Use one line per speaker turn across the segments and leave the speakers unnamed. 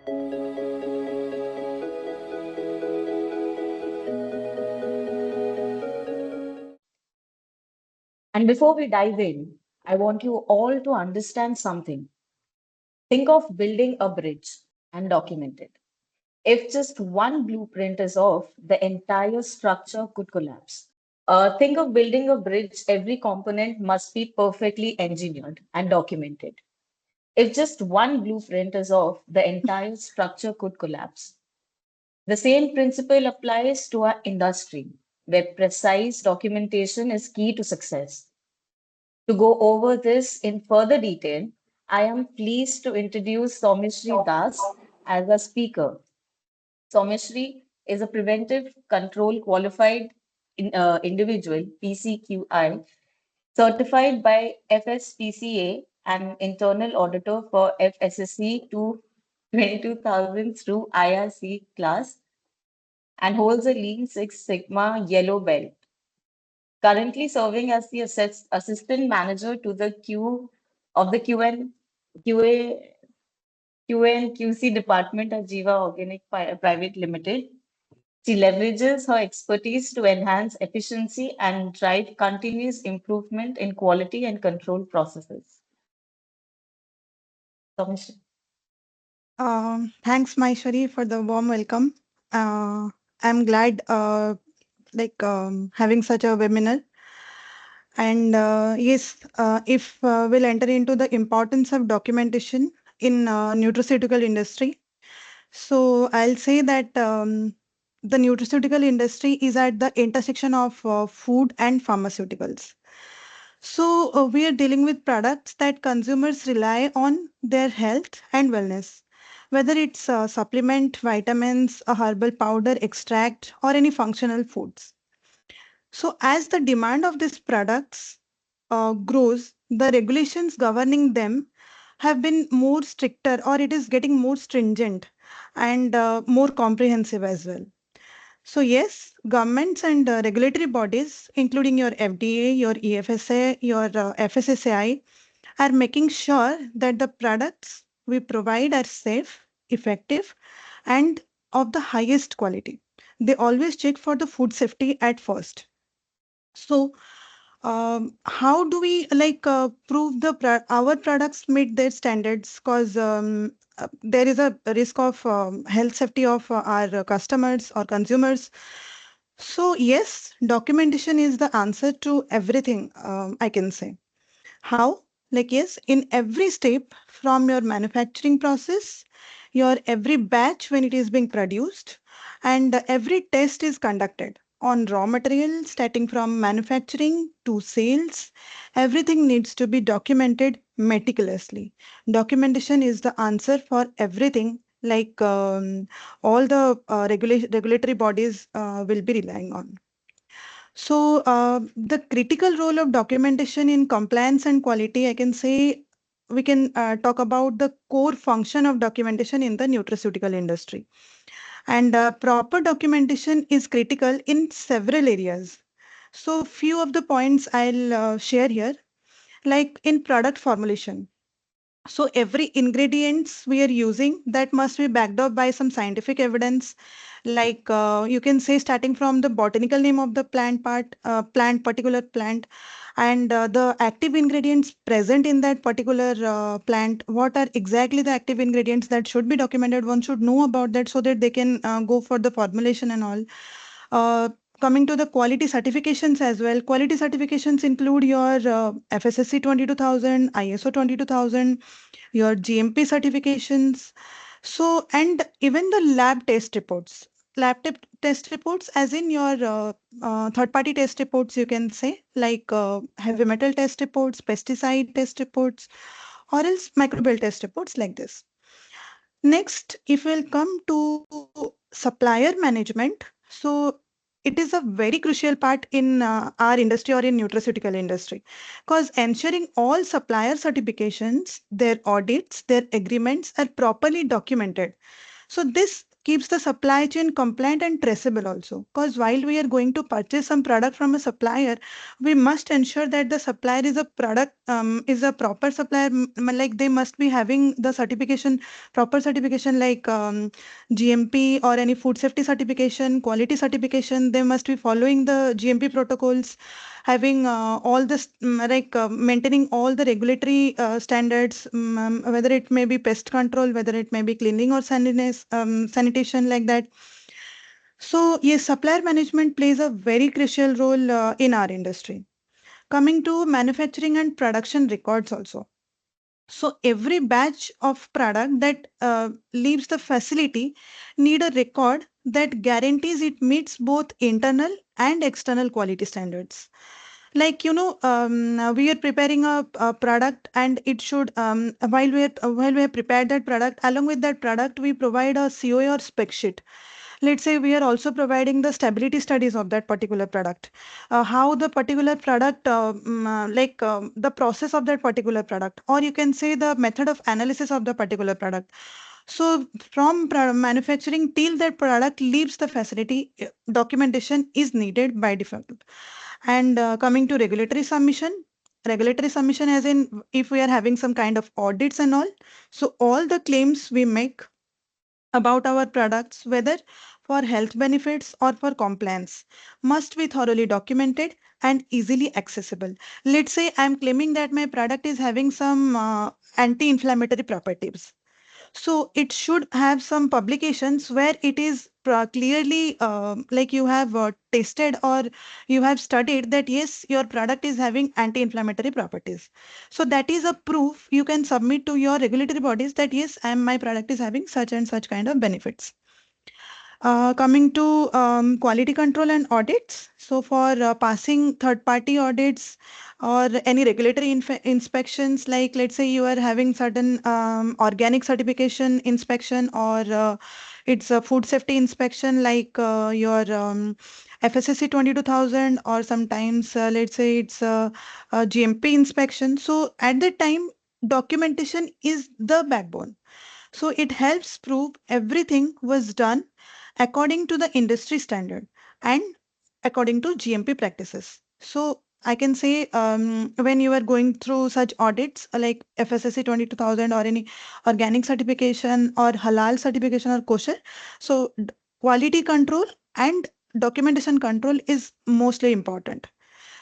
And before we dive in, I want you all to understand something. Think of building a bridge and document it. If just one blueprint is off, the entire structure could collapse. Think of building a bridge, every component must be perfectly engineered and documented. If just one blueprint is off, the entire structure could collapse. The same principle applies to our industry, where precise documentation is key to success. To go over this in further detail, I am pleased to introduce Soumyashri Das as a speaker. Soumyashri is a preventive control qualified individual, PCQI, certified by FSPCA and internal auditor for FSSC to 22,000 through IRC class and holds a Lean Six Sigma yellow belt. Currently serving as the assistant manager to the Q of the QA, QA and QC department at Jiva Organic Private Limited. She leverages her expertise to enhance efficiency and drive continuous improvement in quality and control processes. Soumyashri.
Thanks, Maishwari, for the warm welcome. I'm glad having such a webinar. And yes, if we'll enter into the importance of documentation in nutraceutical industry. So I'll say that the nutraceutical industry is at the intersection of food and pharmaceuticals. So we are dealing with products that consumers rely on their health and wellness, whether it's a supplement, vitamins, a herbal powder, extract, or any functional foods. So as the demand of these products grows, the regulations governing them have been more stricter, or it is getting more stringent and more comprehensive as well. So yes, governments and regulatory bodies, including your FDA, your EFSA, your FSSAI, are making sure that the products we provide are safe, effective, and of the highest quality. They always check for the food safety at first. So how do we prove our products meet their standards? Because there is a risk of health safety of our customers or consumers. So yes, documentation is the answer to everything, I can say. How? Like yes, in every step from your manufacturing process, your every batch when it is being produced, and every test is conducted on raw material starting from manufacturing to sales. Everything needs to be documented meticulously. Documentation is the answer for everything. All the regulatory bodies will be relying on. So, the critical role of documentation in compliance and quality, I can say we can talk about the core function of documentation in the nutraceutical industry. And proper documentation is critical in several areas. So, few of the points I'll share here, like in product formulation. So every ingredients we are using that must be backed up by some scientific evidence, you can say starting from the botanical name of the particular plant, and the active ingredients present in that particular plant. What are exactly the active ingredients that should be documented? One should know about that so that they can go for the formulation and all. Uh, Coming to the quality certifications as well, quality certifications include your FSSC 22000, ISO 22000, your GMP certifications. So, and even the lab test reports. Test reports, as in your third-party test reports, you can say, heavy metal test reports, pesticide test reports, or else microbial test reports like this. Next, if we'll come to supplier management, so it is a very crucial part in our industry or in nutraceutical industry, because ensuring all supplier certifications, their audits, their agreements are properly documented. So this keeps the supply chain compliant and traceable also. Because while we are going to purchase some product from a supplier, we must ensure that the supplier is a product is a proper supplier. Like they must be having the certification, proper certification like GMP or any food safety certification, quality certification. They must be following the GMP protocols, having all this like maintaining all the regulatory standards, whether it may be pest control, whether it may be cleaning or sanitation like that. So yes, supplier management plays a very crucial role in our industry. Coming to manufacturing and production records also. So every batch of product that leaves the facility need a record that guarantees it meets both internal and external quality standards. Like we are preparing a product, and it should while we have prepared that product, along with that product we provide a COA or spec sheet. Let's say we are also providing the stability studies of that particular product, how the particular product the process of that particular product, or you can say the method of analysis of the particular product. So from manufacturing till that product leaves the facility, documentation is needed by default. And coming to regulatory submission as in if we are having some kind of audits and all, so all the claims we make about our products, whether for health benefits or for compliance, must be thoroughly documented and easily accessible. Let's say I'm claiming that my product is having some anti-inflammatory properties. So it should have some publications where it is clearly like you have tested or you have studied that yes, your product is having anti-inflammatory properties. So that is a proof you can submit to your regulatory bodies that yes, my product is having such and such kind of benefits. Coming to quality control and audits. So for passing third-party audits or any regulatory inspections, like let's say you are having certain organic certification inspection, or it's a food safety inspection like your FSSC 22000, or sometimes let's say it's a GMP inspection. So at that time, documentation is the backbone. So it helps prove everything was done according to the industry standard and according to GMP practices. So I can say when you are going through such audits like FSSC 22000 or any organic certification or halal certification or kosher, so quality control and documentation control is mostly important.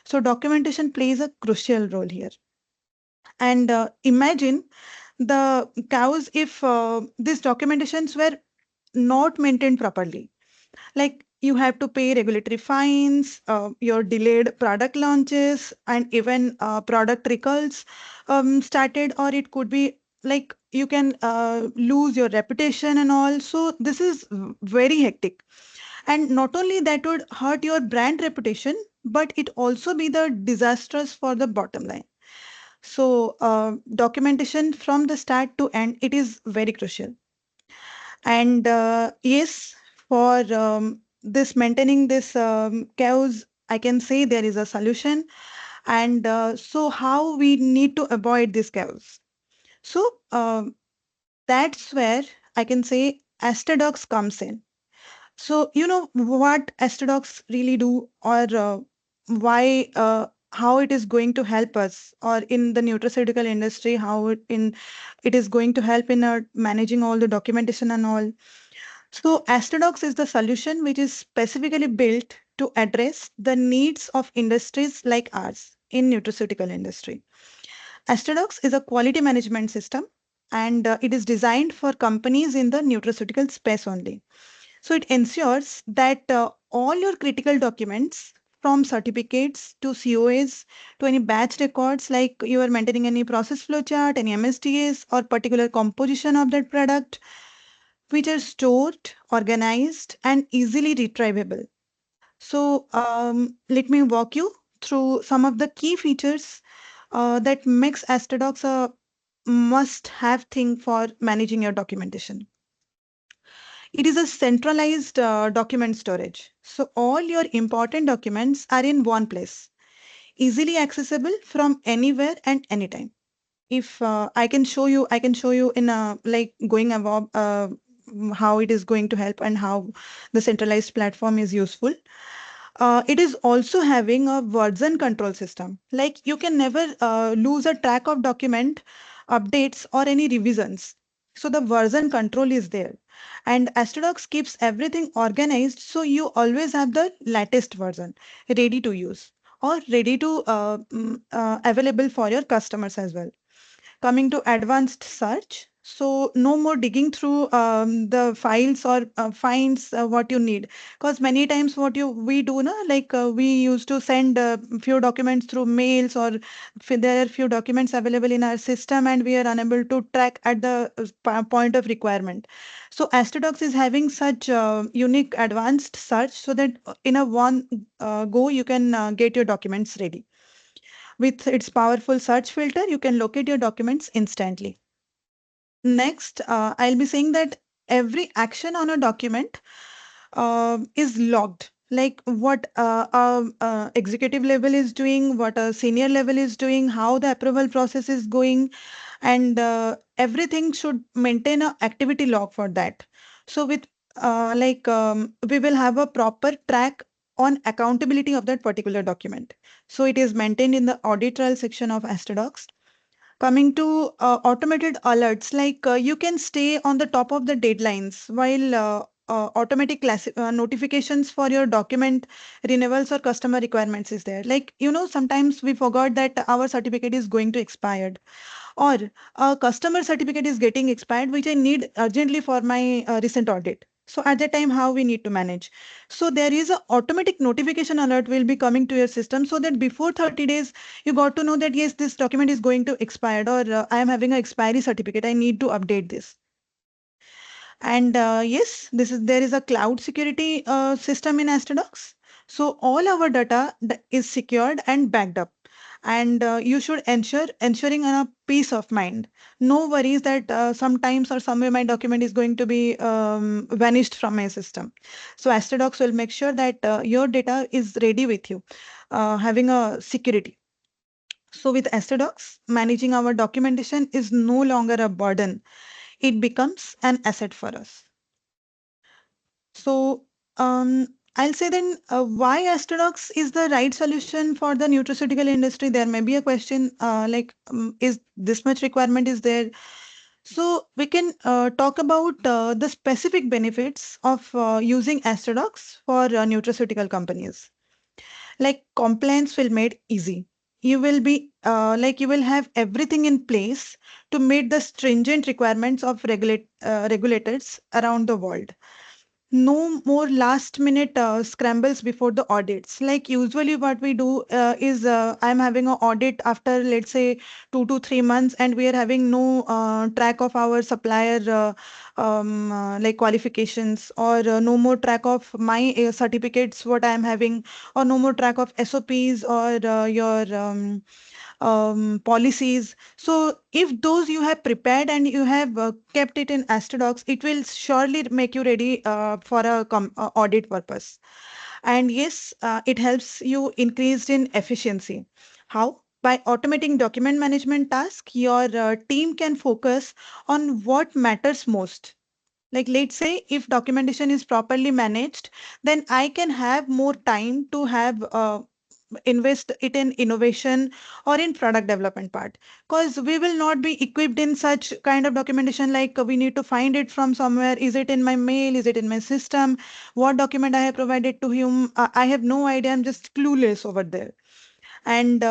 So documentation plays a crucial role here. And imagine the cows if these documentations were not maintained properly. Like you have to pay regulatory fines, your delayed product launches, and even product recalls started, or it could be like you can lose your reputation and all. So this is very hectic. And not only that would hurt your brand reputation, but it also be the disastrous for the bottom line. So documentation from the start to end, it is very crucial. And yes, for this maintaining this chaos, I can say there is a solution. And so how we need to avoid this chaos? So that's where I can say Asterdocs comes in. So, you know what Asterdocs really do, or why, how it is going to help us, or in the nutraceutical industry, how it is going to help in managing all the documentation and all. So, Asterdocs is the solution which is specifically built to address the needs of industries like ours in nutraceutical industry. Asterdocs is a quality management system, and it is designed for companies in the nutraceutical space only. So it ensures that all your critical documents, from certificates to COAs to any batch records, like you are maintaining any process flow chart, any MSDS, or particular composition of that product, which are stored, organized, and easily retrievable. So let me walk you through some of the key features that makes Asterdocs a must-have thing for managing your documentation. It is a centralized document storage. So all your important documents are in one place, easily accessible from anywhere and anytime. If I can show you in a like going above. how it is going to help and how the centralized platform is useful. It is also having a version control system. Like you can never lose a track of document updates or any revisions. So the version control is there. And Asterdocs keeps everything organized so you always have the latest version ready to use or ready to available for your customers as well. Coming to advanced search, so no more digging through the files or finds what you need, because many times what you we do na, like we used to send few documents through mails, or there are few documents available in our system and we are unable to track at the point of requirement. So Asterdocs is having such unique advanced search so that in a one go you can get your documents ready. With its powerful search filter, you can locate your documents instantly. Next, I'll be saying that every action on a document is logged. Like what executive level is doing, what a senior level is doing, how the approval process is going, and everything should maintain a activity log for that. So with we will have a proper track on accountability of that particular document. So it is maintained in the audit trail section of Asterdocs. Coming to automated alerts, like you can stay on the top of the deadlines while automatic notifications for your document renewals or customer requirements is there. Like, sometimes we forgot that our certificate is going to expire, or a customer certificate is getting expired, which I need urgently for my recent audit. So at that time, how we need to manage? So there is a automatic notification alert will be coming to your system so that before 30 days, you got to know that yes, this document is going to expire, or I am having an expiry certificate. I need to update this. And yes, there is a cloud security system in Asterdocs. So all our data is secured and backed up. And you should ensuring a peace of mind. No worries that sometimes or somewhere my document is going to be vanished from my system. So Asterdocs will make sure that your data is ready with you, having a security. So with Asterdocs, managing our documentation is no longer a burden. It becomes an asset for us. So, I'll say then why Asterdocs is the right solution for the nutraceutical industry. There may be a question is this much requirement is there? So we can talk about the specific benefits of using Asterdocs for nutraceutical companies. Like compliance will made easy. You will be you will have everything in place to meet the stringent requirements of regulators around the world. No more last minute scrambles before the audits. Like usually what we do is I'm having an audit after, let's say, 2 to 3 months, and we are having no track of our supplier qualifications, or no more track of my certificates what I am having, or no more track of SOPs or your policies. So if those you have prepared and you have kept it in Asterdocs, it will surely make you ready for a audit purpose. And yes, it helps you increased in efficiency. How? By automating document management tasks, your team can focus on what matters most. Like, let's say if documentation is properly managed, then I can have more time to have invest it in innovation or in product development part, because we will not be equipped in such kind of documentation. Like we need to find it from somewhere. Is it in my mail? Is it in my system? What document I have provided to him? I have no idea. I'm just clueless over there. And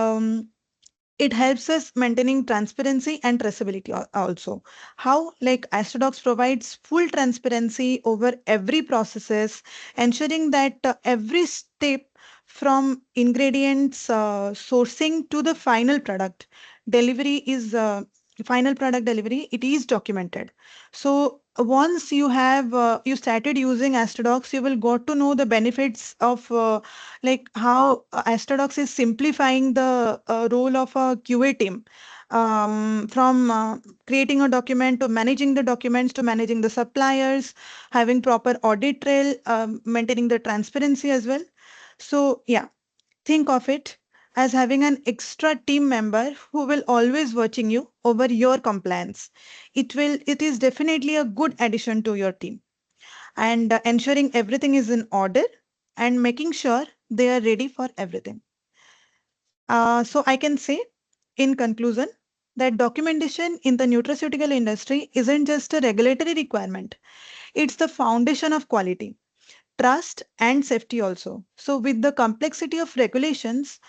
it helps us maintaining transparency and traceability also. How? Like Asterdocs provides full transparency over every processes, ensuring that every step from ingredients sourcing to the final product delivery, it is documented. So once you started using Asterdocs, you will got to know the benefits of how Asterdocs is simplifying the role of a QA team, from creating a document to managing the documents to managing the suppliers, having proper audit trail, maintaining the transparency as well. So yeah, think of it. as having an extra team member who will always watching you over your compliance. It is definitely a good addition to your team, and ensuring everything is in order and making sure they are ready for everything. So I can say in conclusion that documentation in the nutraceutical industry isn't just a regulatory requirement, it's the foundation of quality, trust, and safety also. So, with the complexity of regulations,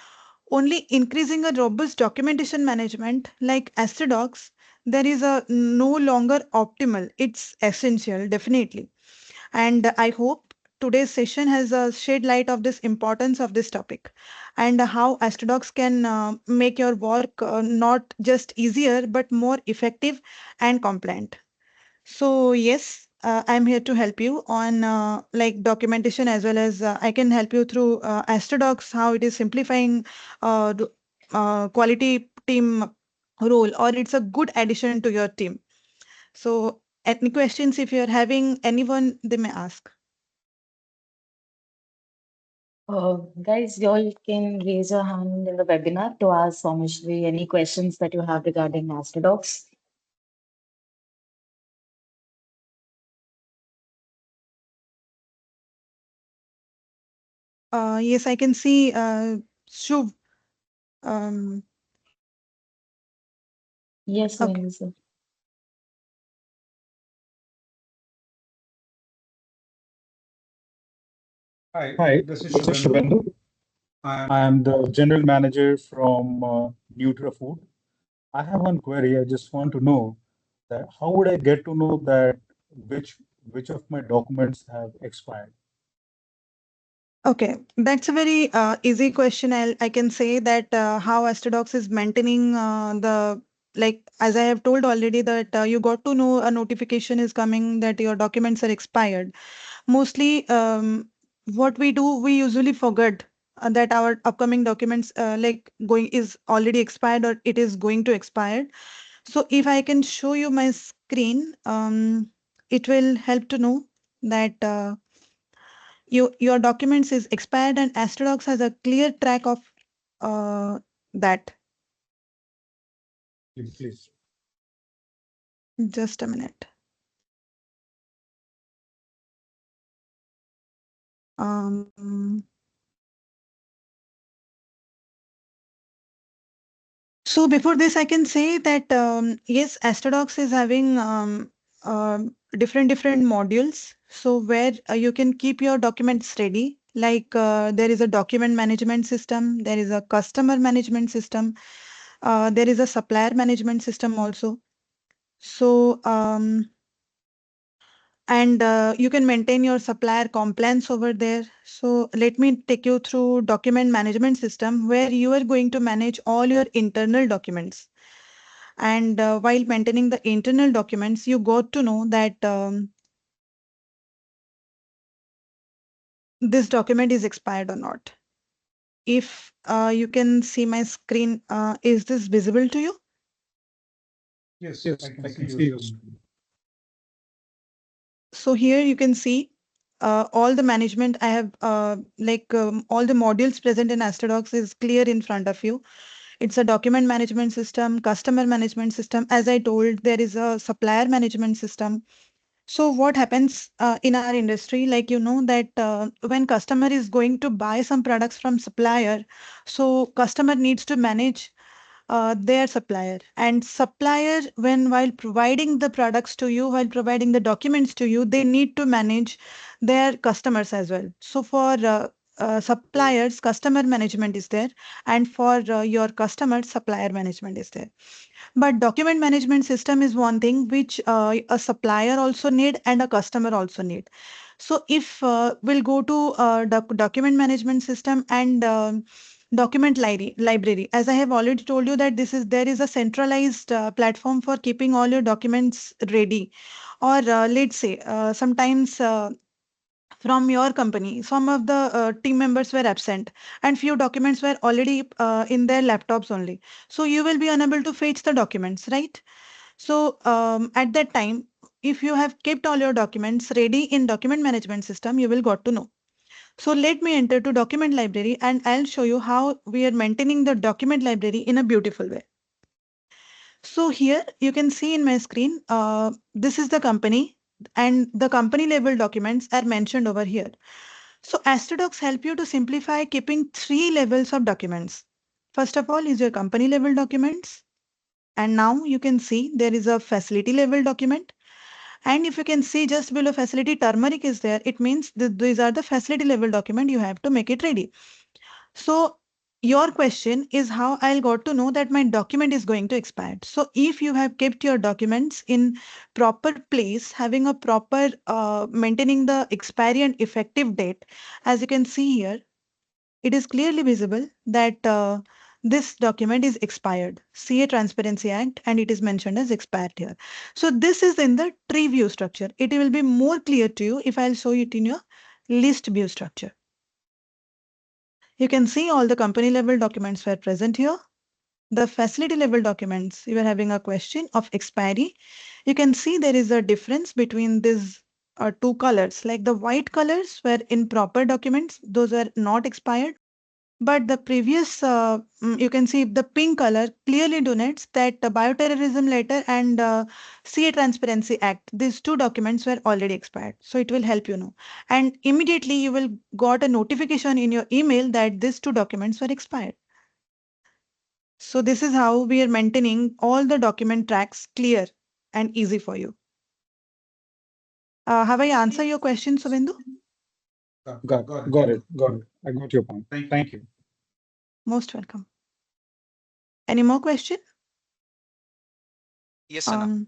only increasing a robust documentation management like Asterdocs, there is a no longer optimal. It's essential, definitely. And I hope today's session has shed light of this importance of this topic and how Asterdocs can make your work not just easier but more effective and compliant. So yes, I'm here to help you on like documentation as well as I can help you through Asterdocs, how it is simplifying quality team role, or it's a good addition to your team. So any questions, if you're having anyone, they may ask.
Guys, y'all can raise your hand in the webinar to ask Someshri any questions that you have regarding Asterdocs.
Yes, I can see Shubh. Um,
Yes,
okay.
Surendra sir.
Hi,
Hi,
this is
this is
Shubhendu.
Shubhendu.
I
I
am
am the general manager from NutraFood. I have one query. I just want to know that how would I get to know that which which of my documents have expired?
Okay, that's a very easy question. I can say that how Asterdocs is maintaining the, like as I have told already that you got to know a notification is coming that your documents are expired. Mostly, what we do, we usually forget that our upcoming documents like going is already expired or it is going to expire. So if I can show you my screen, it will help to know that. Your documents is expired and Asterdocs has a clear track of that.
Please.
Just a minute. Um, so before this, I can say that yes, Asterdocs is having different modules. So where you can keep your documents ready. Like there is a document management system, there is a customer management system, there is a supplier management system also. So and you can maintain your supplier compliance over there. So let me take you through document management system where you are going to manage all your internal documents. And while maintaining the internal documents, you got to know that this document is expired or not. If you can see my screen, is this visible to you?
yes,
Yes,
I can
I
see
can
your
see your
screen.
screen.
So here you can see all the management I have all the modules present in Asterdocs is clear in front of you. It's a document management system, customer management system. As I told, there is a supplier management system. So what happens in our industry, like you know that when customer is going to buy some products from supplier, so customer needs to manage their supplier, and supplier when while providing the products to you, while providing the documents to you, they need to manage their customers as well. So for suppliers, customer management is there, and for your customers, supplier management is there. But document management system is one thing which a supplier also need and a customer also need. So if we'll go to document management system and document library, as I have already told you that there is a centralized platform for keeping all your documents ready. Or let's say sometimes from your company, some of the team members were absent and few documents were already in their laptops only. So you will be unable to fetch the documents, right? So at that time, if you have kept all your documents ready in document management system, you will got to know. So let me enter to document library and I'll show you how we are maintaining the document library in a beautiful way. So here you can see in my screen, this is the company and the company level documents are mentioned over here. So Asterdocs help you to simplify keeping 3 levels of documents. First of all is your company level documents. And now you can see there is a facility level document. And if you can see just below facility turmeric is there, it means that these are the facility level document you have to make it ready. So your question is how I'll got to know that my document is going to expire. So if you have kept your documents in proper place, having a proper maintaining the expiry and effective date, as you can see here, it is clearly visible that this document is expired. CA Transparency Act and it is mentioned as expired here. So this is in the tree view structure. It will be more clear to you if I'll show it in your list view structure. You can see all the company level documents were present here. The facility level documents, you are having a question of expiry. You can see there is a difference between these two colors, like the white colors were in proper documents, those are not expired. But the previous, you can see the pink color clearly denotes that the bioterrorism letter and CA Transparency Act, these two documents were already expired. So it will help you know. And immediately you will got a notification in your email that these two documents were expired. So this is how we are maintaining all the document tracks clear and easy for you. Have I answered your question, Subindu?
Got it. I got your point. Thank you.
Most welcome. Any more question?
Yes, Anna.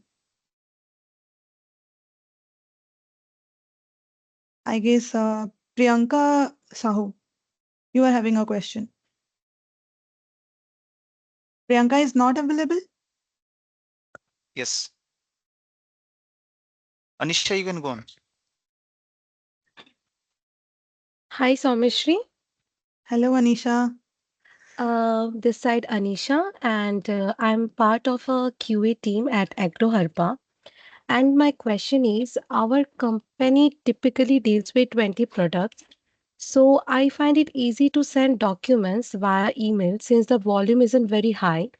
I guess Priyanka Sahu, you are having a question. Priyanka is not available?
Yes. Anisha, you can go on.
Hi, Somishri.
Hello, Anisha.
This side Anisha, and I'm part of a QA team at AgroHarpa. And my question is, our company typically deals with 20 products. So I find it easy to send documents via email since the volume isn't very high.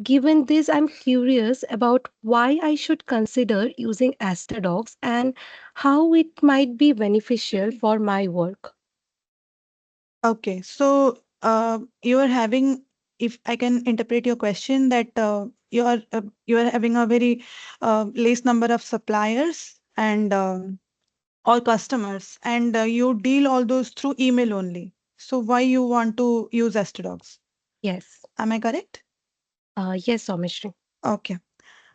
Given this, I'm curious about why I should consider using Asterdocs and how it might be beneficial for my work.
Okay, so you are having, if I can interpret your question, that you are having a very less number of suppliers and or customers, and you deal all those through email only. So why you want to use Asterdocs?
Yes.
Am I correct?
Yes, Somishri.
Okay.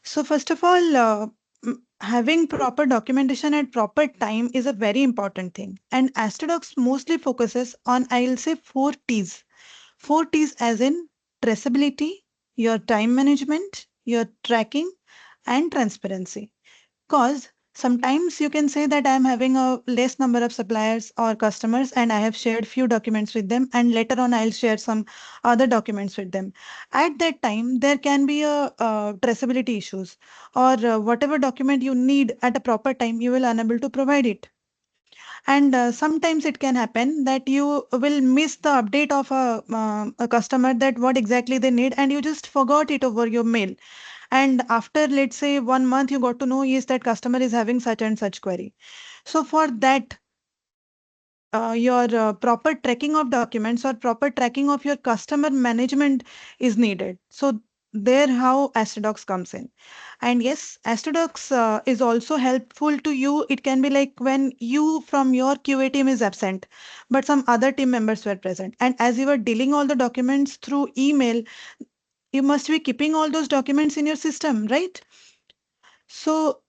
So first of all, having proper documentation at proper time is a very important thing. And Asterdocs mostly focuses on, I'll say, 4 T's. 4 T's as in traceability, your time management, your tracking, and transparency. Because sometimes you can say that I'm having a less number of suppliers or customers and I have shared few documents with them and later on I'll share some other documents with them. At that time, there can be a traceability issues or whatever document you need at a proper time, you will unable to provide it. And sometimes it can happen that you will miss the update of a customer that what exactly they need and you just forgot it over your mail. And after, let's say, 1 month, you got to know, yes, that customer is having such and such query. So for that, your proper tracking of documents or proper tracking of your customer management is needed. So there how Asterdocs comes in. And yes, Asterdocs is also helpful to you. It can be like when you from your QA team is absent, but some other team members were present. And as you were dealing all the documents through email, you must be keeping all those documents in your system, right? So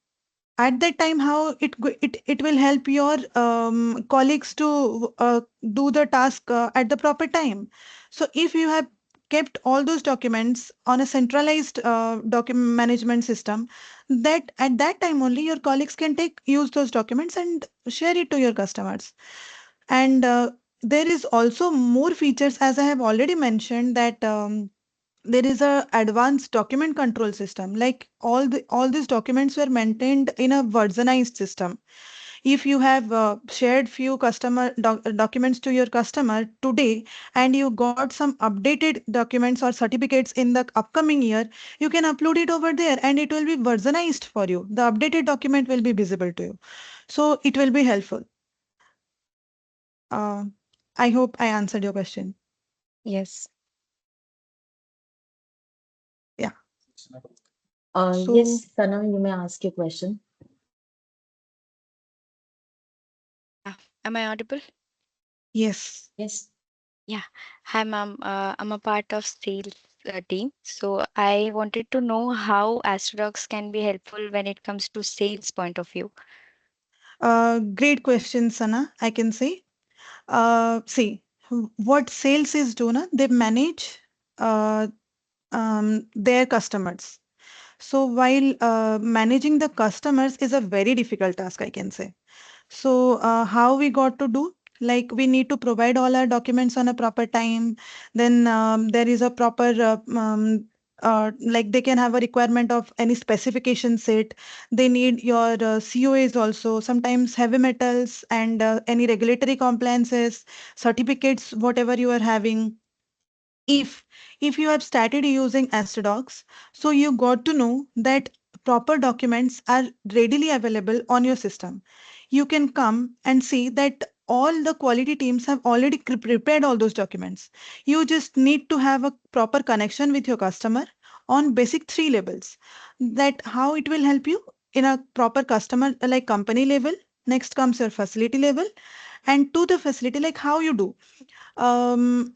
at that time, how it will help your colleagues to do the task at the proper time. So if you have kept all those documents on a centralized document management system, that at that time only your colleagues can take use those documents and share it to your customers. And there is also more features, as I have already mentioned, that there is a advanced document control system. Like all these documents were maintained in a versionized system. If you have shared few documents to your customer today and you got some updated documents or certificates in the upcoming year, you can upload it over there and it will be versionized for you. The updated document will be visible to you. So it will be helpful. Uh, I hope I answered your question.
Yes.
Yeah. So
Yes, Sana, you may ask your question.
Yeah. Am I audible?
yes.
Yes.
Yeah. Hi, ma'am. I'm a part of sales team. So I wanted to know how Asterdocs can be helpful when it comes to sales point of view.
Great question, Sana. I can say. See, what sales is do na, they manage uh, their customers. So while managing the customers is a very difficult task, I can say. So how we got to do? Like we need to provide all our documents on a proper time. Then there is a proper like they can have a requirement of any specification set. They need your COAs also, sometimes heavy metals and any regulatory compliances, certificates, whatever you are having. If if you have started using Asterdocs, so you got to know that proper documents are readily available on your system. You can come and see that all the quality teams have already prepared all those documents. You just need to have a proper connection with your customer on basic three levels. That how it will help you in a proper customer like company level. Next comes your facility level, and to the facility like how you do,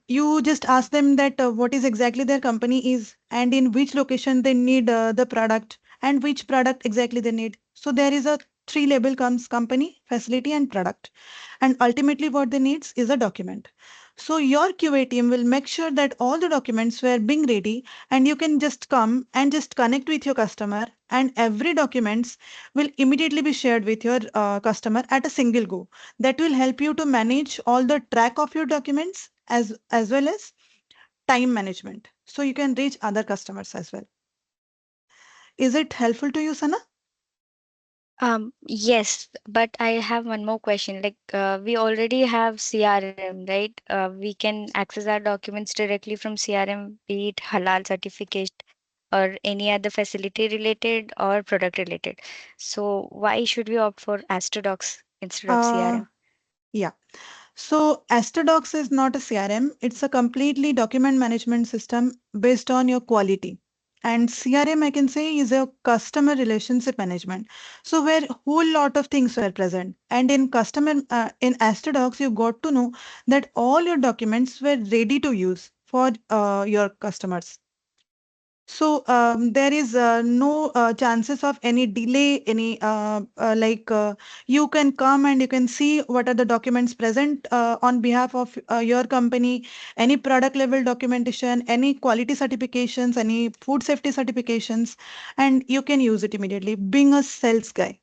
you just ask them that what is exactly their company is and in which location they need the product and which product exactly they need. So there is a three label comes company, facility and product. And ultimately what they needs is a document. So your QA team will make sure that all the documents were being ready and you can just come and just connect with your customer and every documents will immediately be shared with your customer at a single go. That will help you to manage all the track of your documents as well as time management, so you can reach other customers as well. Is it helpful to you, Sana?
Yes, but I have one more question. Like, we already have CRM, right? We can access our documents directly from CRM, be it halal certificate or any other facility related or product related. So why should we opt for Asterdocs instead of
uh
CRM?
yeah. So Asterdocs is not a CRM, it's a completely document management system based on your quality. And CRM, I can say, is a customer relationship management. So where whole lot of things were present. And in in Asterdocs, you got to know that all your documents were ready to use for your customers. So there is no chances of any delay, any you can come and you can see what are the documents present on behalf of your company, any product level documentation, any quality certifications, any food safety certifications, and you can use it immediately. Being a sales guy,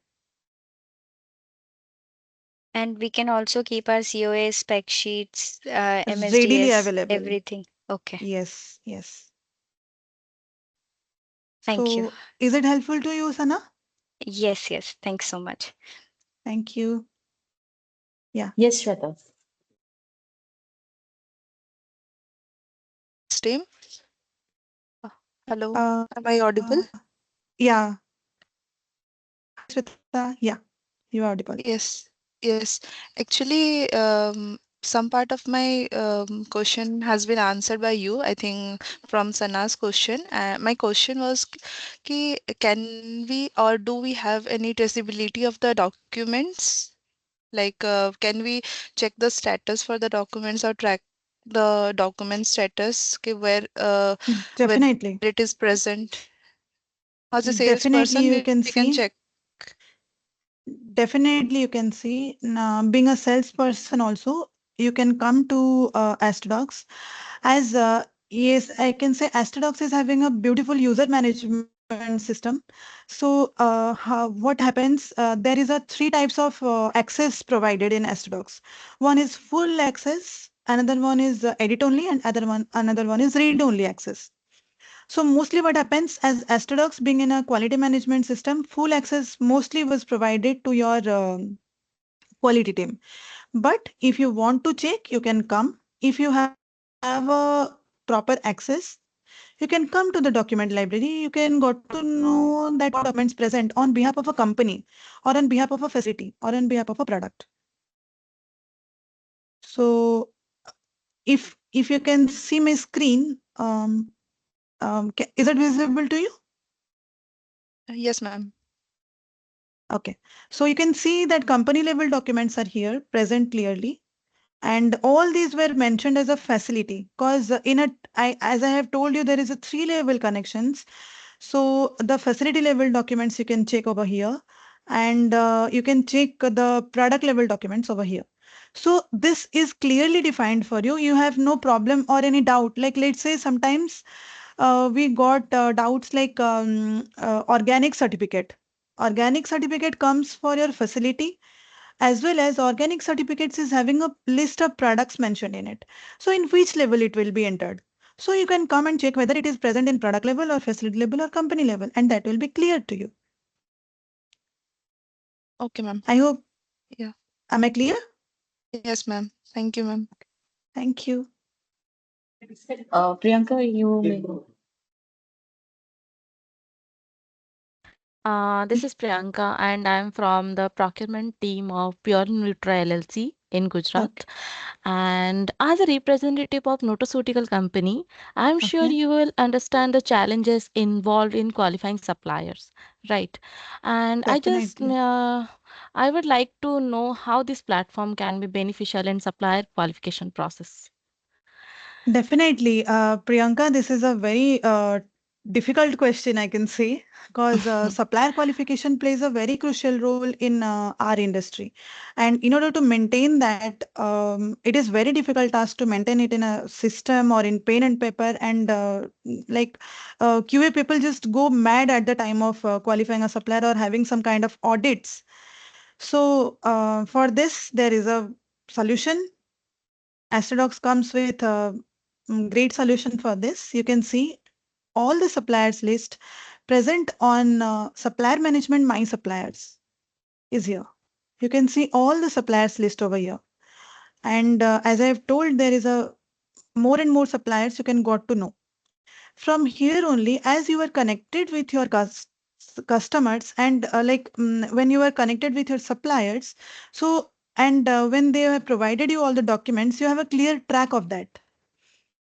And we can also keep our COA spec sheets,
readily
MSDS,
available.
everything. Okay.
Yes, yes.
Thank you.
So is it helpful to you, Sana?
Yes, yes. Thanks so much.
Thank you. Yeah.
Yes, Shweta.
Team. Hello,
Uh,
am I audible?
yeah. Hi, Shweta. Yeah, you are audible.
Yes, yes. Actually, some part of my question has been answered by you. I think from Sana's question. My question was, can we or do we have any traceability of the documents? Like, can we check the status for the documents or track the document status? Whether
Definitely.
it is present. As a
Definitely,
salesperson,
you can
we can
see.
check.
Definitely, you can see. Being a salesperson, also, you can come to Asterdocs. As yes, I can say Asterdocs is having a beautiful user management system. So, what happens? There is a three types of access provided in Asterdocs. One is full access, another one is edit only, and another one is read only access. So mostly what happens as Asterdocs being in a quality management system, full access mostly was provided to your quality team. But if you want to check, you can come. If you have a proper access, you can come to the document library. You can got to know that what documents present on behalf of a company or on behalf of a facility or on behalf of a product. So if you can see my screen, is it visible to you?
Yes, ma'am.
Okay. So you can see that company level documents are here present clearly. And all these were mentioned as a facility because as I have told you, there is a three level connections. So the facility level documents you can check over here, and you can check the product level documents over here. So this is clearly defined for you. You have no problem or any doubt. Like let's say sometimes we got doubts like organic certificate. Organic certificate comes for your facility, as well as organic certificates is having a list of products mentioned in it. So in which level it will be entered. So you can come and check whether it is present in product level or facility level or company level, and that will be clear to you.
Okay, ma'am.
I hope,
Yeah.
am I clear?
Yes, ma'am. Thank you, ma'am.
Thank you.
Priyanka, you may.
This is Priyanka, and I'm from the procurement team of Pure Nutra LLC in
Okay.
Gujarat. And as a representative of Nutraceutical company, I'm sure
Okay.
you will understand the challenges involved in qualifying suppliers, right? And
Definitely.
I would like to know how this platform can be beneficial in supplier qualification process.
Definitely, Priyanka, this is a very difficult question, I can say, because supplier qualification plays a very crucial role in our industry. And in order to maintain that, it is very difficult task to maintain it in a system or in pen and paper. And like QA people just go mad at the time of qualifying a supplier or having some kind of audits. So for this, there is a solution. Asterdocs comes with a great solution for this. You can see all the suppliers list present on supplier management my suppliers is here. You can see all the suppliers list over here. And as I have told, there is a more and more suppliers you can got to know. From here only, as you are connected with your customers and when you are connected with your suppliers, so and when they have provided you all the documents, you have a clear track of that.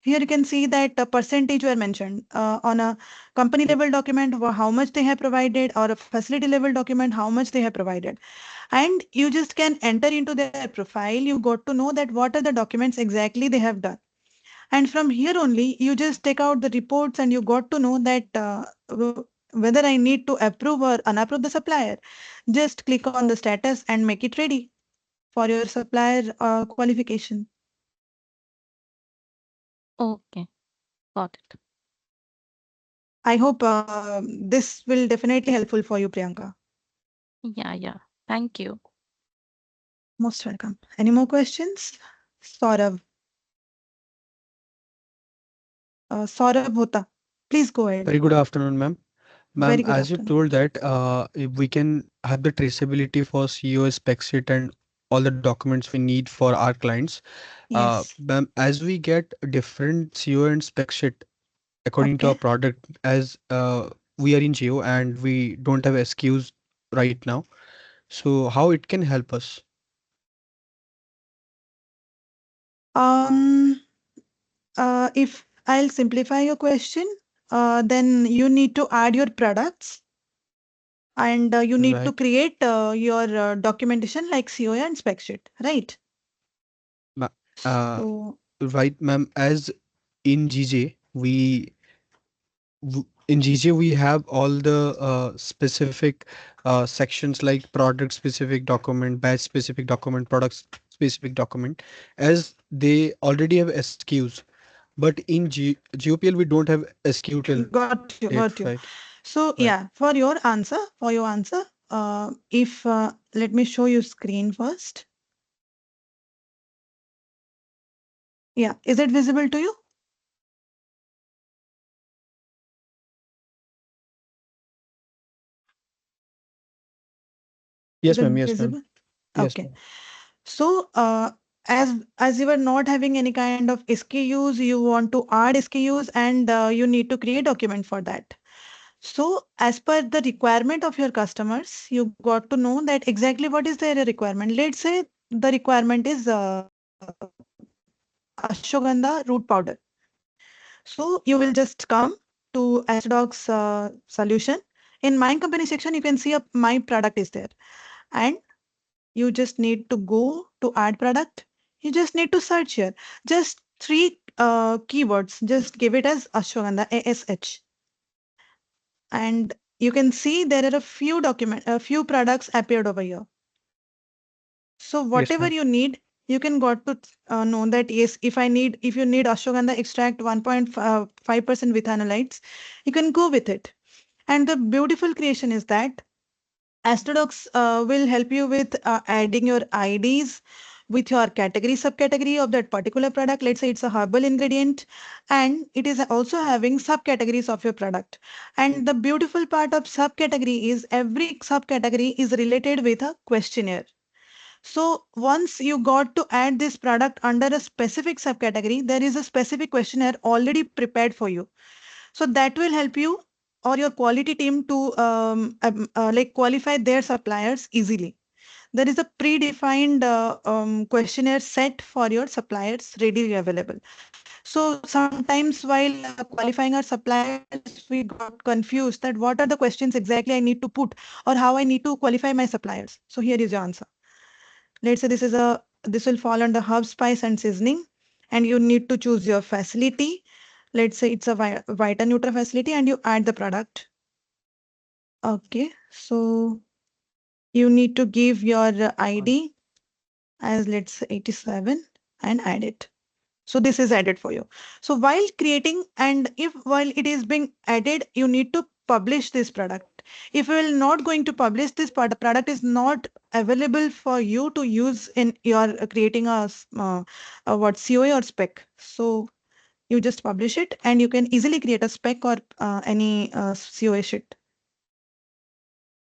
Here you can see that percentage were mentioned on a company level document how much they have provided, or a facility level document how much they have provided. And you just can enter into their profile. You got to know that what are the documents exactly they have done. And from here only, you just take out the reports and you got to know that whether I need to approve or unapprove the supplier. Just click on the status and make it ready for your supplier qualification.
Okay, got it.
I hope this will definitely helpful for you, Priyanka.
Yeah, yeah. Thank you.
Most welcome. Any more questions? Saurav. Saurav Hota. Please go ahead.
Very good afternoon, ma'am.
Very
Ma'am,
good
as you
afternoon.
told that if we can have the traceability for CO, spec sheet, and all the documents we need for our clients.
Yes.
Ma'am, as we get different CO and spec sheet according to our
Okay.
product, as we are in Geo and we don't have SKUs right now, so how it can help us?
Um, if I'll simplify your question, then you need to add your products, and you need to
Right.
create your documentation like COA and spec sheet, right?
Ma- uh,
So
right, ma'am. As in GJ, in GJ we have all the specific sections like product specific document, batch specific document, product specific document, as they already have SKUs. But in GOPL we don't have SKU till
got you, got
date,
you.
right?
So
Right.
yeah, for your answer, if let me show you screen first. Yeah, is it visible to you? Is
Yes,
it
ma'am. Yes, ma'am.
visible?
Yes,
Okay.
ma'am.
So as you are not having any kind of SKUs, you want to add SKUs, and you need to create document for that. So as per the requirement of your customers, you got to know that exactly what is their requirement. Let's say the requirement is ashwagandha root powder. So you will just come to Asterdocs solution. In my company section, you can see my product is there, and you just need to go to add product. You just need to search here. Just three keywords. Just give it as ashwagandha, ASH, and you can see there are a few products appeared over here. So
Yes,
whatever
ma'am.
you need, you can got to know that yes, if you need ashwagandha extract 1.5% ethanolites, you can go with it. And the beautiful creation is that Asterdocs will help you with adding your IDs with your category, subcategory of that particular product. Let's say it's a herbal ingredient, and it is also having subcategories of your product. And the beautiful part of subcategory is every subcategory is related with a questionnaire. So once you got to add this product under a specific subcategory, there is a specific questionnaire already prepared for you. So that will help you or your quality team to like qualify their suppliers easily. There is a predefined questionnaire set for your suppliers readily available. So sometimes while qualifying our suppliers, we got confused that what are the questions exactly I need to put or how I need to qualify my suppliers. So here is your answer. Let's say this will fall under herb, spice, and seasoning, and you need to choose your facility. Let's say it's a Vita Nutra facility, and you add the product. Okay, so you need to give your ID as let's say 87 and add it. So this is added for you. So while creating and if while it is being added, you need to publish this product. If you will not going to publish this product is not available for you to use in your creating a what COA or spec. So you just publish it and you can easily create a spec or any COA sheet.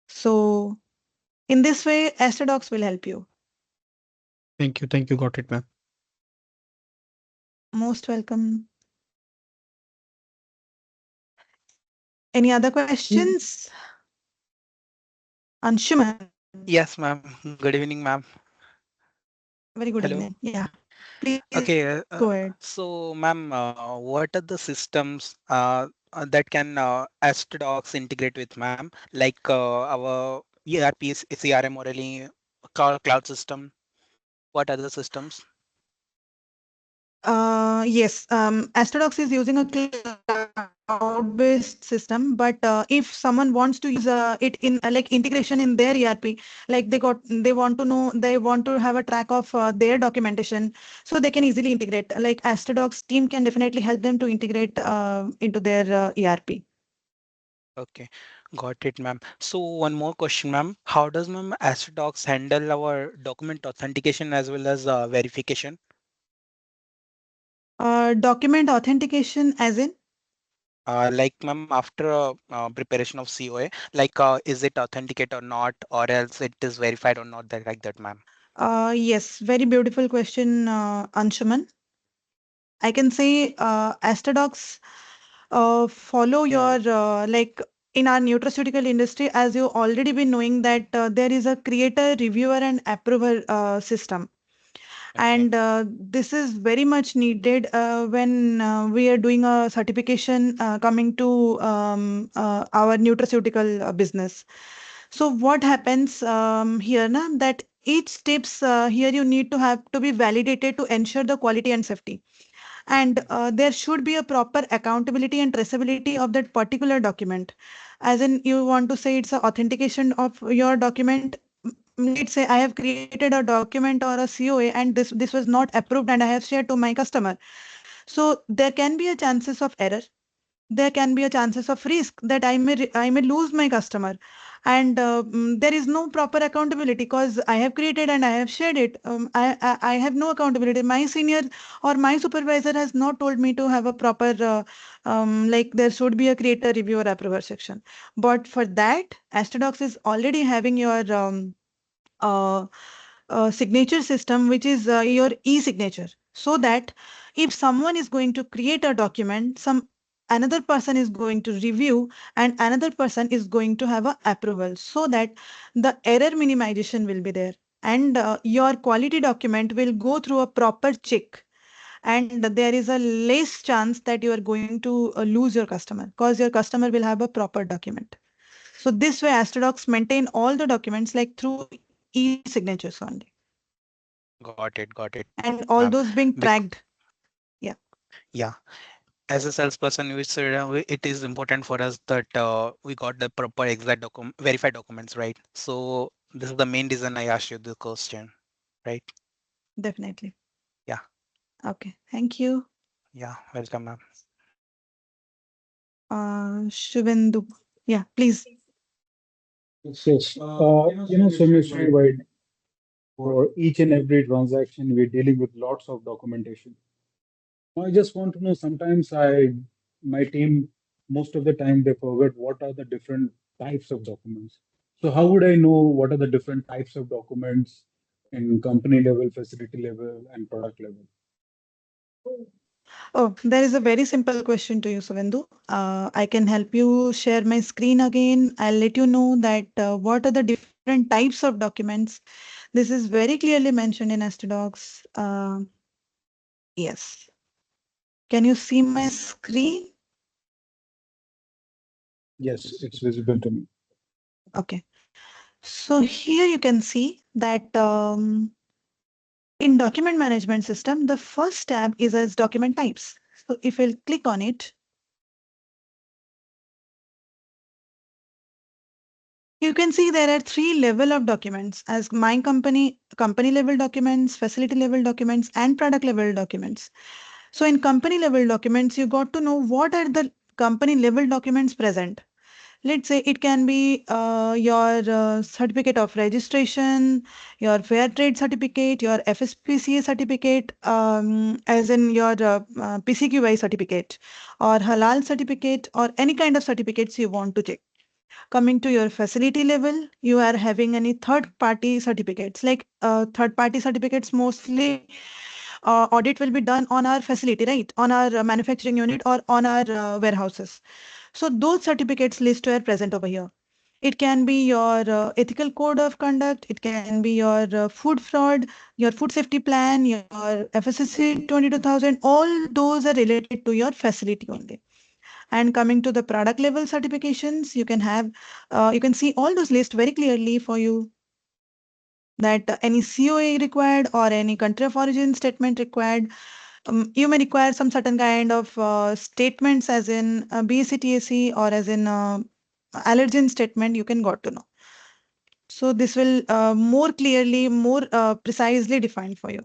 So in this way, Asterdocs will help you.
Thank you. Thank you. Got it, ma'am.
Most welcome. Any other questions? Anshuman.
Yes, ma'am. Good evening, ma'am.
Very good
Hello.
evening. Yeah, please
Okay.
go ahead.
So, ma'am, what are the systems that can Asterdocs integrate with, ma'am? Like our ERP, CRM, or any cloud system? What other systems?
Yes, Asterdocs is using a cloud-based system, but if someone wants to use it in like integration in their ERP, like they want to know, they want to have a track of their documentation, so they can easily integrate. Like Asterdocs team can definitely help them to integrate into their ERP.
Okay, got it, ma'am. So one more question, ma'am. How does ma'am Asterdocs handle our document authentication as well as verification?
Document authentication, as in.
Like ma'am, after preparation of COA, like is it authenticate or not, or else it is verified or not, that like that, ma'am.
Yes, very beautiful question, Anshuman. I can say Asterdocs follow
Yeah.
your like in our nutraceutical industry, as you already been knowing that there is a creator, reviewer, and approver system.
Okay.
And this is very much needed when we are doing a certification coming to our nutraceutical business. So what happens here na, that each steps here you need to have to be validated to ensure the quality and safety. And there should be a proper accountability and traceability of that particular document. As in you want to say it's a authentication of your document. Let's say I have created a document or a COA and this was not approved and I have shared to my customer. So there can be a chances of error, there can be a chances of risk that I may lose my customer, and there is no proper accountability because I have created and I have shared it. I have no accountability. My senior or my supervisor has not told me to have a proper like there should be a creator reviewer approver section. But for that, Asterdocs is already having your uh, signature system, which is your e-signature, so that if someone is going to create a document, some another person is going to review and another person is going to have a approval, so that the error minimization will be there, and your quality document will go through a proper check, and there is a less chance that you are going to lose your customer, because your customer will have a proper document. So this way Asterdocs maintain all the documents like through e-signatures only,
Got it,
and
ma'am.
all those being
Bec-
tracked. Yeah,
yeah, as a salesperson, we said it is important for us that we got the proper exact verified documents, right? So this is the main reason I asked you the question, right?
definitely.
Yeah,
Okay, thank you.
yeah, welcome, ma'am.
Shubhendu. Yeah, please.
Yes, yes. Someshri, why for each and every transaction, we're dealing with lots of documentation. Now, I just want to know, sometimes my team, most of the time, they forget what are the different types of documents. So how would I know what are the different types of documents in company level, facility level, and product level?
Oh, there is a very simple question to you, Suvendu. I can help you share my screen again. I'll let you know that what are the different types of documents. This is very clearly mentioned in Asterdocs. Yes. Can you see my screen?
Yes, it's visible to me.
Okay. So here you can see that in document management system, the first tab is as document types. So if I'll click on it, you can see there are three level of documents as my company level documents, facility level documents, and product level documents. So in company level documents, you got to know what are the company level documents present. Let's say it can be your certificate of registration, your fair trade certificate, your FSPCA certificate, as in your PCQI certificate, or halal certificate, or any kind of certificates you want to check. Coming to your facility level, you are having any third party certificates, like third party certificates mostly audit will be done on our facility, right? On our manufacturing unit or on our warehouses. So those certificates list are present over here. It can be your ethical code of conduct. It can be your food fraud, your food safety plan, your FSSC 22000. All those are related to your facility only. And coming to the product level certifications, you can have, you can see all those lists very clearly for you, that any COA required or any country of origin statement required. You may require some certain kind of statements as in BAC or as in allergen statement you can got to know. So this will more clearly, more precisely defined for you.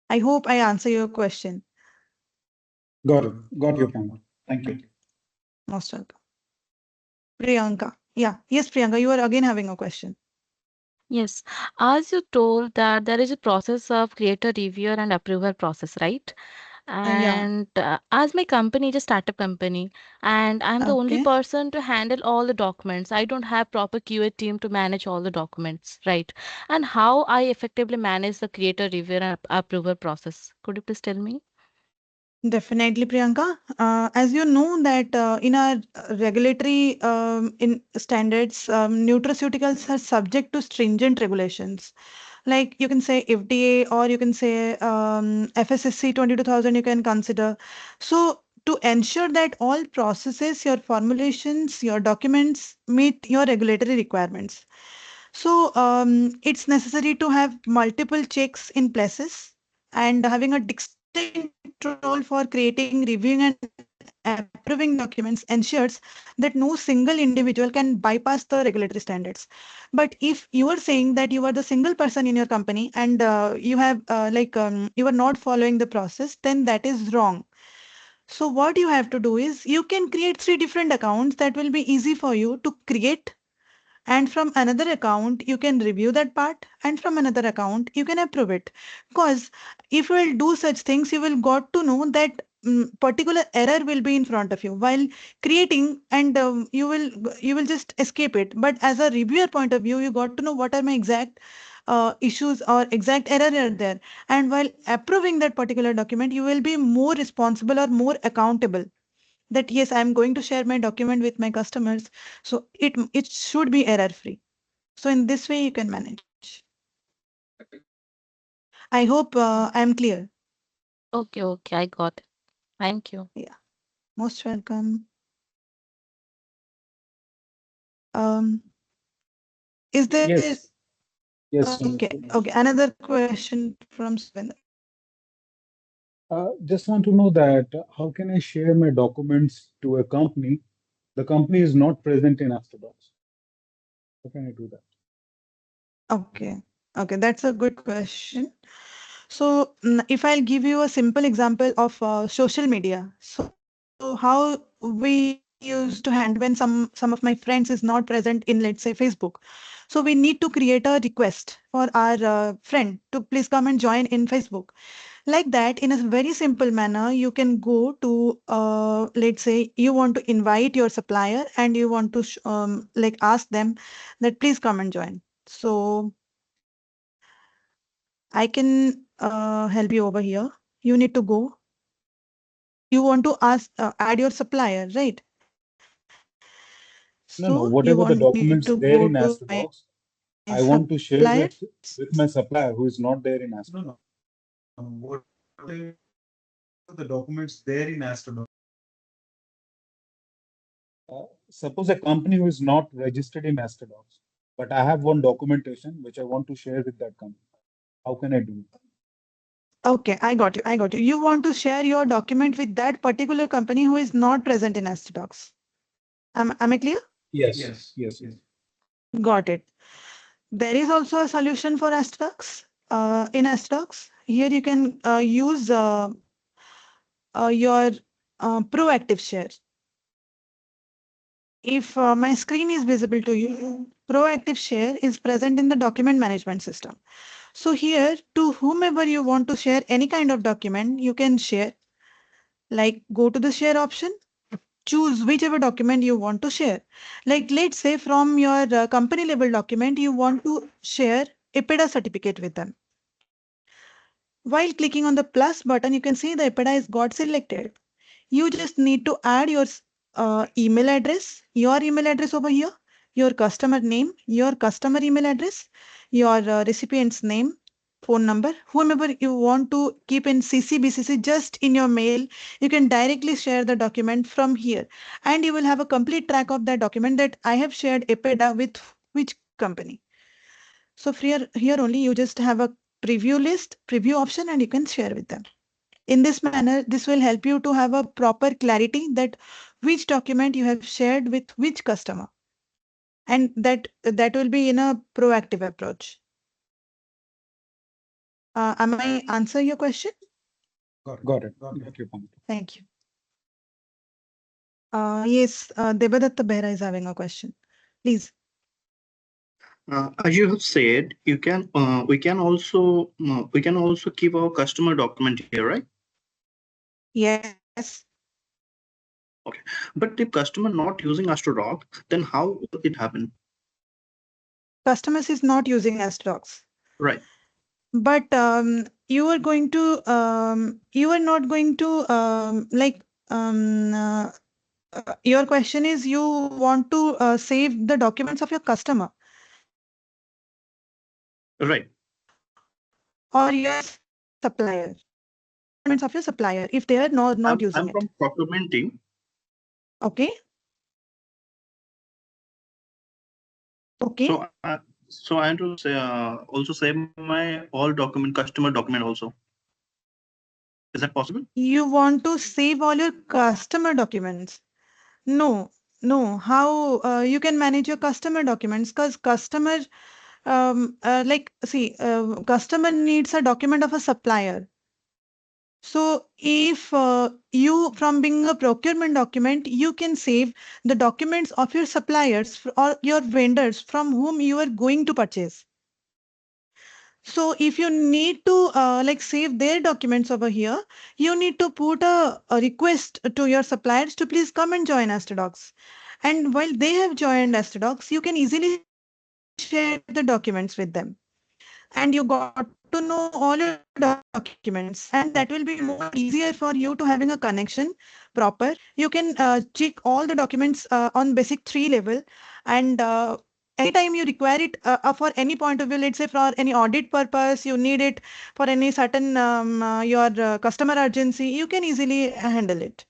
I hope I answer your question.
Got it. Got your point. Thank you.
Most welcome. Priyanka. Yeah. Yes, Priyanka, you are again having a question.
Yes, as you told that there is a process of creator, reviewer, and approval process, right?
Yeah.
And as my company is a startup company, and I'm the only
Okay.
person to handle all the documents. I don't have proper QA team to manage all the documents, right? And how I effectively manage the creator, reviewer, and approval process. Could you please tell me?
Definitely, Priyanka. As you know that in our regulatory in standards, nutraceuticals are subject to stringent regulations. Like you can say FDA or you can say FSSC 22000 you can consider. So to ensure that all processes, your formulations, your documents meet your regulatory requirements. So it's necessary to have multiple checks in places, and having a distinct control for creating, reviewing, and approving documents ensures that no single individual can bypass the regulatory standards. But if you are saying that you are the single person in your company and you have you are not following the process, then that is wrong. So what you have to do is you can create three different accounts that will be easy for you to create, and from another account you can review that part, and from another account you can approve it. Because if you will do such things, you will got to know that particular error will be in front of you while creating, and you will just escape it. But as a reviewer point of view, you got to know what are my exact issues or exact error are there. And while approving that particular document, you will be more responsible or more accountable that yes, I'm going to share my document with my customers. So it should be error free. So in this way, you can manage. I hope I'm clear.
Okay, okay, I got it. Thank you.
Yeah, most welcome. Um, is there
Yes, yes.
okay, another question from Sven.
Just want to know that how can I share my documents to a company? The company is not present in Asterdocs. How can I do that?
Okay, okay, that's a good question. So, if I'll give you a simple example of social media, so how we used to handle when some of my friends is not present in, let's say, Facebook. So we need to create a request for our friend to please come and join in Facebook. Like that, in a very simple manner, you can go to, let's say, you want to invite your supplier and you want to like ask them that please come and join. So I can help you over here. You need to go. You want to ask, add your supplier, right? So
No, no.
you want
Whatever the
need to
documents
go
there
to
in
my
Asterdocs, I want to share
supplier.
with my supplier who is not there in
No,
Asterdocs.
no. What the documents there in Asterdocs?
Suppose a company who is not registered in Asterdocs, but I have one documentation which I want to share with that company. How can I do it?
Okay, I got you. I got you. You want to share your document with that particular company who is not present in Asterdocs. Am I clear?
Yes,
Yes,
yes,
yes.
yes.
Got it. There is also a solution for Asterdocs. In Asterdocs, here you can use your proactive share. If my screen is visible to you, proactive share is present in the document management system. So here, to whomever you want to share any kind of document, you can share. Like go to the share option, choose whichever document you want to share. Like let's say from your company level document, you want to share IPEDA certificate with them. While clicking on the plus button, you can see the IPEDA is got selected. You just need to add your your email address over here, your customer name, your customer email address, your recipient's name, phone number, whomever you want to keep in CC, just in your mail. You can directly share the document from here and you will have a complete track of that document that I have shared EPEDA with which company. So here only you just have a preview list, preview option, and you can share with them. In this manner, this will help you to have a proper clarity that which document you have shared with which customer, and that will be in a proactive approach. Am I answer your question?
Got it. Got your point.
Thank you. Yes, Debadatta Behra is having a question. Please.
As you have said, we can also keep our customer document here, right?
Yes.
Okay. But if customer not using Asterdoc, then how will it happen?
Customers is not using Asterdocs.
Right.
But you are not going to your question is you want to save the documents of your customer
Right.
or your supplier. Documents of your supplier if they are not using
I'm
it.
from procurement team.
Okay. Okay.
So I want to say, also save my all document, customer document also. Is that possible?
You want to save all your customer documents? No, no. How you can manage your customer documents? Because customer, see, customer needs a document of a supplier. So if you, from being a procurement document, you can save the documents of your suppliers or your vendors from whom you are going to purchase. So if you need to save their documents over here, you need to put a request to your suppliers to please come and join Asterdocs. And while they have joined Asterdocs, you can easily share the documents with them. and you got to know all your documents, and that will be more easier for you to having a connection proper. You can check all the documents on basic 3 level, and anytime you require it for any point of view, let's say for any audit purpose, you need it for any certain your customer urgency, you can easily handle it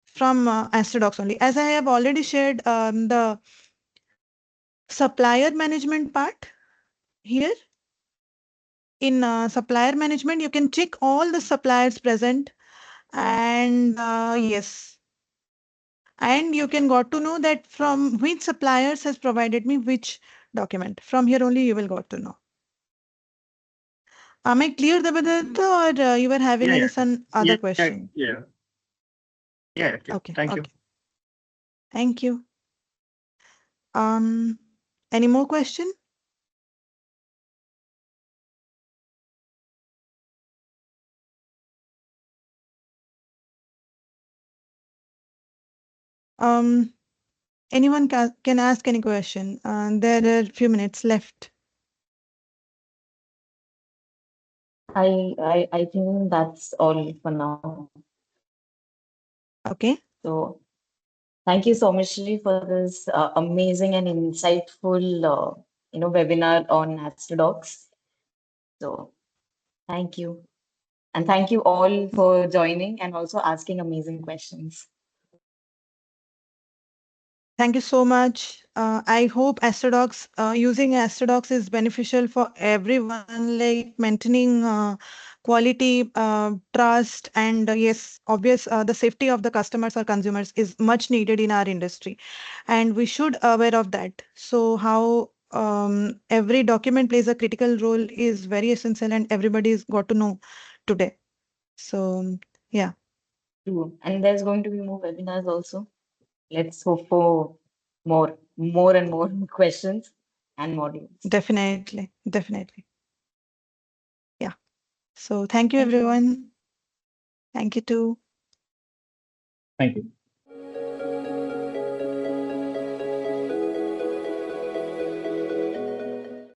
from Asterdocs only. As I have already shared the supplier management part here. In supplier management, you can check all the suppliers present, and yes, and you can got to know that from which suppliers has provided me which document. From here only you will got to know. Am I clear, Dabadatta, or you were having
Yeah,
any
yeah,
some other question?
yeah. Yeah, okay.
Okay,
Thank you.
okay. Thank you. Um, any more question? Um, anyone can ask any question. There are a few minutes left.
I think that's all for now.
Okay.
So thank you so much, Shri, for this amazing and insightful, webinar on Asterdocs. So thank you. And thank you all for joining and also asking amazing questions.
Thank you so much. I hope Asterdocs, using Asterdocs is beneficial for everyone, like maintaining quality, trust, and yes, obvious, the safety of the customers or consumers is much needed in our industry, and we should aware of that. So how every document plays a critical role is very essential, and everybody's got to know today. So yeah,
True. And there's going to be more webinars also. Let's hope for more and more questions and modules.
definitely, definitely. Yeah. So thank you,
Thank you.
everyone. Thank you too.
Thank you.